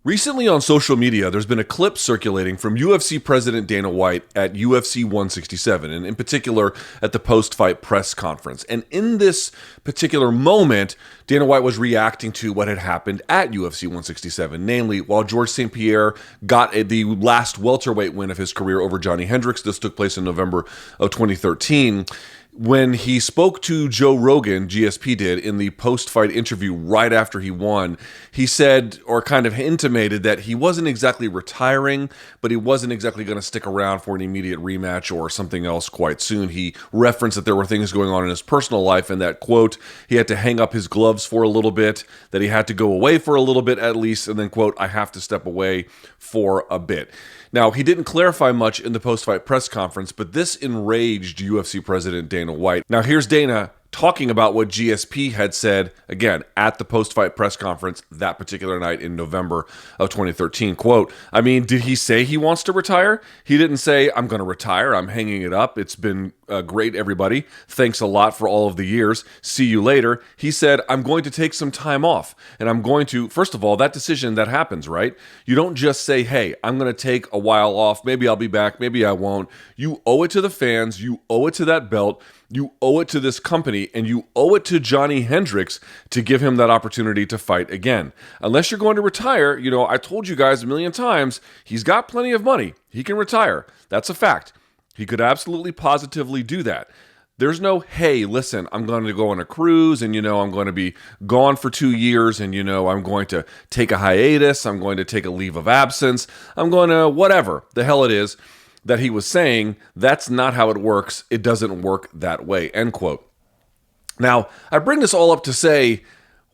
Recently on social media, there's been a clip circulating from UFC President Dana White at UFC 167, and in particular at the post-fight press conference. And in this particular moment, Dana White was reacting to what had happened at UFC 167. Namely, while Georges St-Pierre got the last welterweight win of his career over Johny Hendricks, this took place in November of 2013, when he spoke to Joe Rogan, GSP did, in the post-fight interview right after he won, he said, or kind of intimated, that he wasn't exactly retiring, but he wasn't exactly going to stick around for an immediate rematch or something else quite soon. He referenced that there were things going on in his personal life and that, quote, he had to hang up his gloves for a little bit, that he had to go away for a little bit at least, and then, quote, I have to step away for a bit. Now, he didn't clarify much in the post-fight press conference, but this enraged UFC President Dana White. Now, here's Dana talking about what GSP had said, again, at the post-fight press conference that particular night in November of 2013. Quote, I mean, did he say he wants to retire? He didn't say, I'm going to retire. I'm hanging it up. It's been great, everybody. Thanks a lot for all of the years. See you later. He said, I'm going to take some time off. And I'm going to, first of all, that decision, that happens, right? You don't just say, hey, I'm going to take a while off. Maybe I'll be back. Maybe I won't. You owe it to the fans. You owe it to that belt. You owe it to this company, and you owe it to Johny Hendricks to give him that opportunity to fight again. Unless you're going to retire, I told you guys a million times, he's got plenty of money. He can retire. That's a fact. He could absolutely positively do that. There's no, hey, listen, I'm going to go on a cruise, and, I'm going to be gone for 2 years, and, I'm going to take a hiatus. I'm going to take a leave of absence. I'm going to whatever the hell it is that he was saying. That's not how it works. It doesn't work that way, end quote. Now, I bring this all up to say,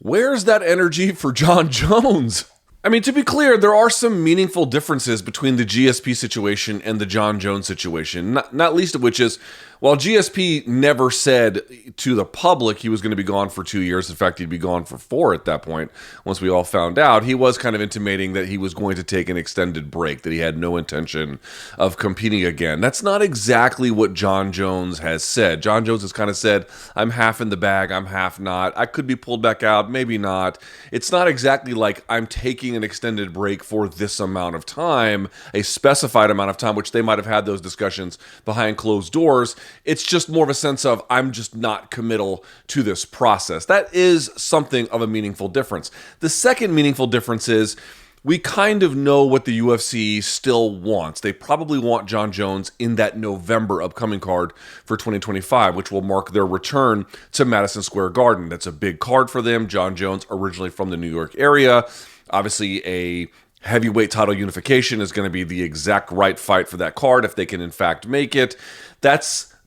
where's that energy for Jon Jones? I mean, to be clear, there are some meaningful differences between the GSP situation and the Jon Jones situation, not least of which is, while GSP never said to the public he was going to be gone for 2 years, in fact, he'd be gone for 4 at that point, once we all found out, he was kind of intimating that he was going to take an extended break, that he had no intention of competing again. That's not exactly what Jon Jones has said. Jon Jones has kind of said, I'm half in the bag, I'm half not. I could be pulled back out, maybe not. It's not exactly like I'm taking an extended break for this amount of time, a specified amount of time, which they might have had those discussions behind closed doors. It's just more of a sense of, I'm just not committal to this process. That is something of a meaningful difference. The second meaningful difference is, we kind of know what the UFC still wants. They probably want Jon Jones in that November upcoming card for 2025, which will mark their return to Madison Square Garden. That's a big card for them. Jon Jones, originally from the New York area, obviously a heavyweight title unification is going to be the exact right fight for that card if they can in fact make it.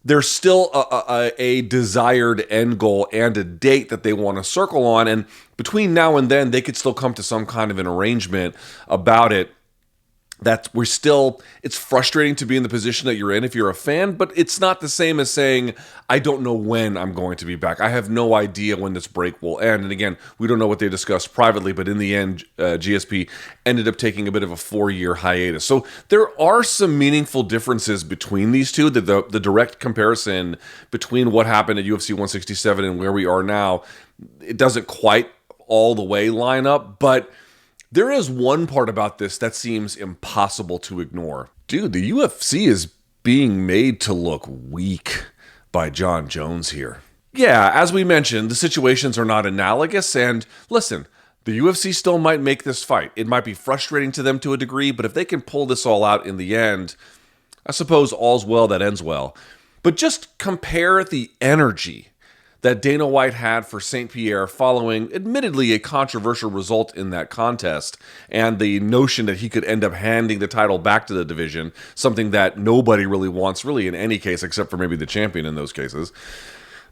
There's still a desired end goal and a date that they want to circle on, and between now and then they could still come to some kind of an arrangement about it. It's frustrating to be in the position that you're in if you're a fan, but it's not the same as saying, I don't know when I'm going to be back. I have no idea when this break will end. And again, we don't know what they discussed privately, but in the end, GSP ended up taking a bit of a 4-year hiatus. So there are some meaningful differences between these two. The direct comparison between what happened at UFC 167 and where we are now, it doesn't quite all the way line up, but there is one part about this that seems impossible to ignore. Dude, the UFC is being made to look weak by Jon Jones here. Yeah, as we mentioned, the situations are not analogous, and listen, the UFC still might make this fight. It might be frustrating to them to a degree, but if they can pull this all out in the end, I suppose all's well that ends well. But just compare the energy that Dana White had for St-Pierre following, admittedly, a controversial result in that contest, and the notion that he could end up handing the title back to the division, something that nobody really wants, really, in any case, except for maybe the champion in those cases.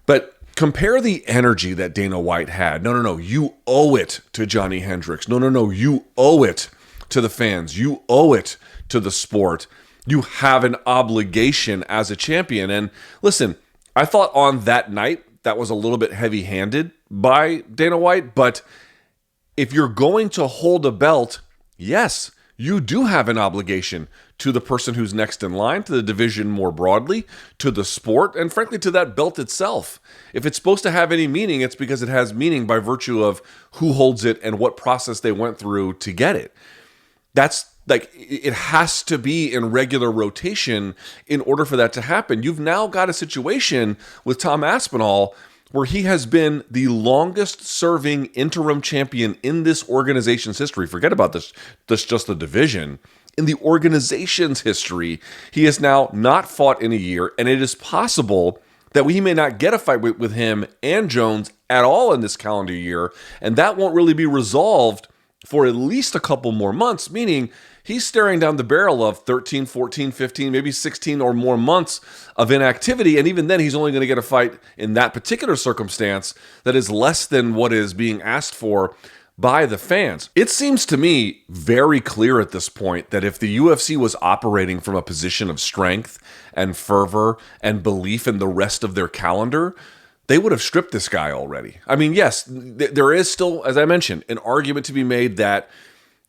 But compare the energy that Dana White had. No, you owe it to Johny Hendricks. No, you owe it to the fans. You owe it to the sport. You have an obligation as a champion. And listen, I thought on that night, that was a little bit heavy-handed by Dana White, but if you're going to hold a belt, yes, you do have an obligation to the person who's next in line, to the division more broadly, to the sport, and frankly to that belt itself. If it's supposed to have any meaning, it's because it has meaning by virtue of who holds it and what process they went through to get it. That's like, it has to be in regular rotation in order for that to happen. You've now got a situation with Tom Aspinall where he has been the longest serving interim champion in this organization's history. Forget about this just the division. In the organization's history, he has now not fought in a year, and it is possible that we may not get a fight with him and Jones at all in this calendar year, and that won't really be resolved for at least a couple more months, meaning he's staring down the barrel of 13, 14, 15, maybe 16 or more months of inactivity. And even then, he's only going to get a fight in that particular circumstance that is less than what is being asked for by the fans. It seems to me very clear at this point that if the UFC was operating from a position of strength and fervor and belief in the rest of their calendar, they would have stripped this guy already. I mean, yes, there is still, as I mentioned, an argument to be made that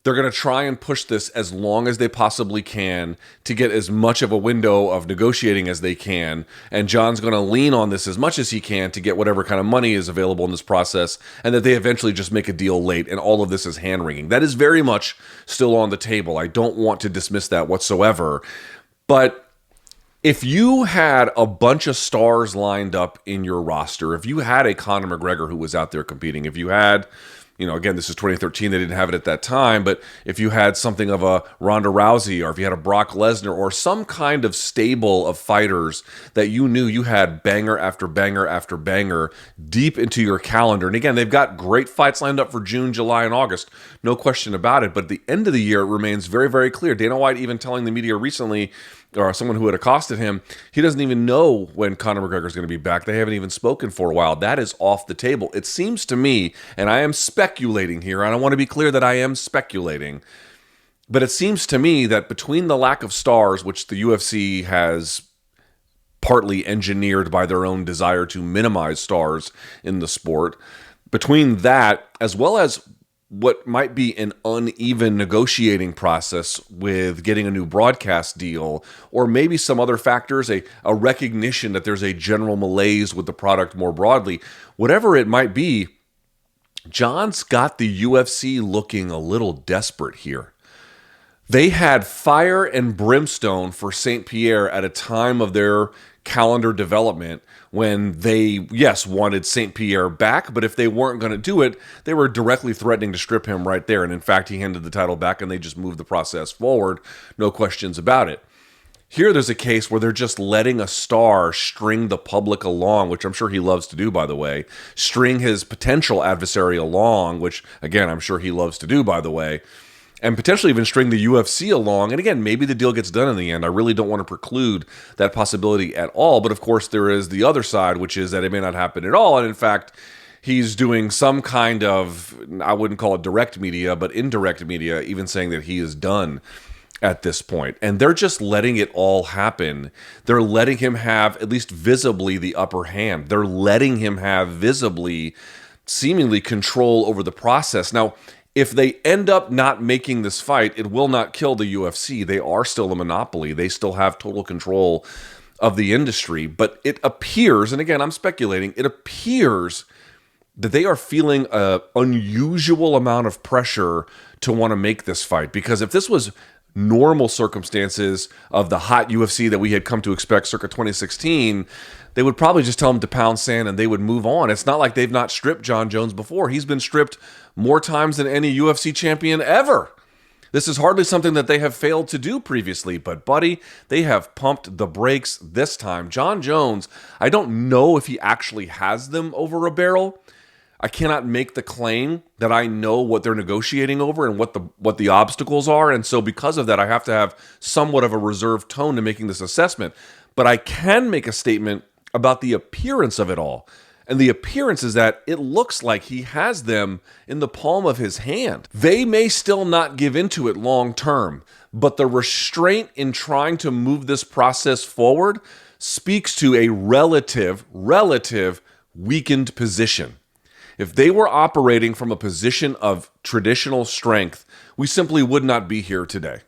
they're going to try and push this as long as they possibly can to get as much of a window of negotiating as they can. And Jon's going to lean on this as much as he can to get whatever kind of money is available in this process, and that they eventually just make a deal late. And all of this is hand-wringing. That is very much still on the table. I don't want to dismiss that whatsoever. But if you had a bunch of stars lined up in your roster, if you had a Conor McGregor who was out there competing, if you had, again, this is 2013, they didn't have it at that time, but if you had something of a Ronda Rousey, or if you had a Brock Lesnar, or some kind of stable of fighters that you knew you had banger after banger after banger deep into your calendar. And again, they've got great fights lined up for June, July, and August, no question about it. But at the end of the year, it remains very, very clear. Dana White even telling the media recently, or someone who had accosted him, he doesn't even know when Conor McGregor is going to be back. They haven't even spoken for a while. That is off the table. It seems to me, and I am speculating here, and I want to be clear that I am speculating, but it seems to me that between the lack of stars, which the UFC has partly engineered by their own desire to minimize stars in the sport, between that, as well as what might be an uneven negotiating process with getting a new broadcast deal, or maybe some other factors, a recognition that there's a general malaise with the product more broadly, whatever it might be, Jon's got the UFC looking a little desperate here. They had fire and brimstone for St-Pierre at a time of their calendar development when they, yes, wanted St-Pierre back, but if they weren't going to do it, they were directly threatening to strip him right there. And in fact, he handed the title back and they just moved the process forward. No questions about it. Here, there's a case where they're just letting a star string the public along, which I'm sure he loves to do, by the way, string his potential adversary along, which, again, I'm sure he loves to do, by the way, and potentially even string the UFC along. And again, maybe the deal gets done in the end. I really don't want to preclude that possibility at all. But of course, there is the other side, which is that it may not happen at all. And in fact, he's doing some kind of, I wouldn't call it direct media, but indirect media, even saying that he is done at this point. And they're just letting it all happen. They're letting him have, at least visibly, the upper hand. They're letting him have visibly, seemingly control over the process. Now, if they end up not making this fight, it will not kill the UFC. They are still a monopoly. They still have total control of the industry. But it appears, and again, I'm speculating, it appears that they are feeling an unusual amount of pressure to want to make this fight. Because if this was normal circumstances of the hot UFC that we had come to expect circa 2016, they would probably just tell him to pound sand and they would move on. It's not like they've not stripped Jon Jones before. He's been stripped more times than any UFC champion ever. This is hardly something that they have failed to do previously, but buddy, they have pumped the brakes this time. Jon Jones, I don't know if he actually has them over a barrel. I cannot make the claim that I know what they're negotiating over and what the obstacles are, and so because of that, I have to have somewhat of a reserved tone to making this assessment. But I can make a statement about the appearance of it all. And the appearance is that it looks like he has them in the palm of his hand. They may still not give into it long term, but the restraint in trying to move this process forward speaks to a relative weakened position. If they were operating from a position of traditional strength we simply would not be here today.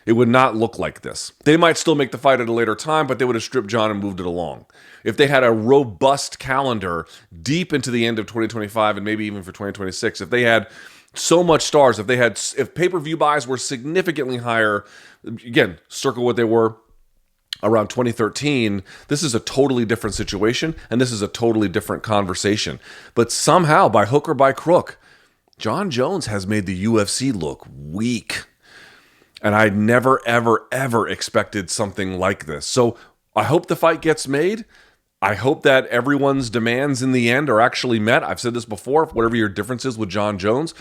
It would not look like this. They might still make the fight at a later time, but they would have stripped Jon and moved it along. If they had a robust calendar deep into the end of 2025 and maybe even for 2026, if they had so much stars, if pay-per-view buys were significantly higher, again, circle what they were around 2013, this is a totally different situation, and this is a totally different conversation. But somehow, by hook or by crook, Jon Jones has made the UFC look weak. And I never, ever, ever expected something like this. So I hope the fight gets made. I hope that everyone's demands in the end are actually met. I've said this before, whatever your difference is with Jon Jones,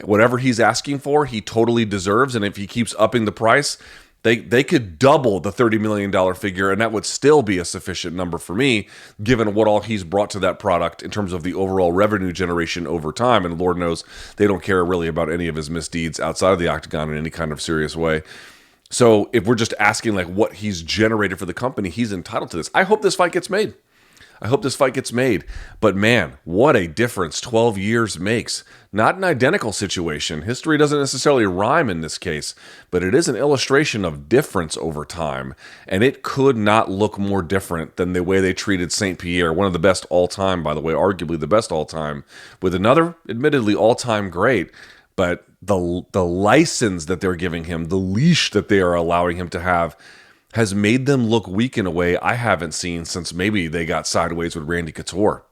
whatever he's asking for, he totally deserves. And if he keeps upping the price, they could double the $30 million figure, and that would still be a sufficient number for me, given what all he's brought to that product in terms of the overall revenue generation over time. And Lord knows they don't care really about any of his misdeeds outside of the octagon in any kind of serious way. So if we're just asking like what he's generated for the company, he's entitled to this. I hope this fight gets made. But man, what a difference 12 years makes. Not an identical situation. History doesn't necessarily rhyme in this case, but it is an illustration of difference over time. And it could not look more different than the way they treated St-Pierre, one of the best all-time, by the way, arguably the best all-time, with another, admittedly, all-time great. But the license that they're giving him, the leash that they are allowing him to have, has made them look weak in a way I haven't seen since maybe they got sideways with Randy Couture.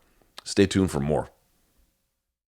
Stay tuned for more.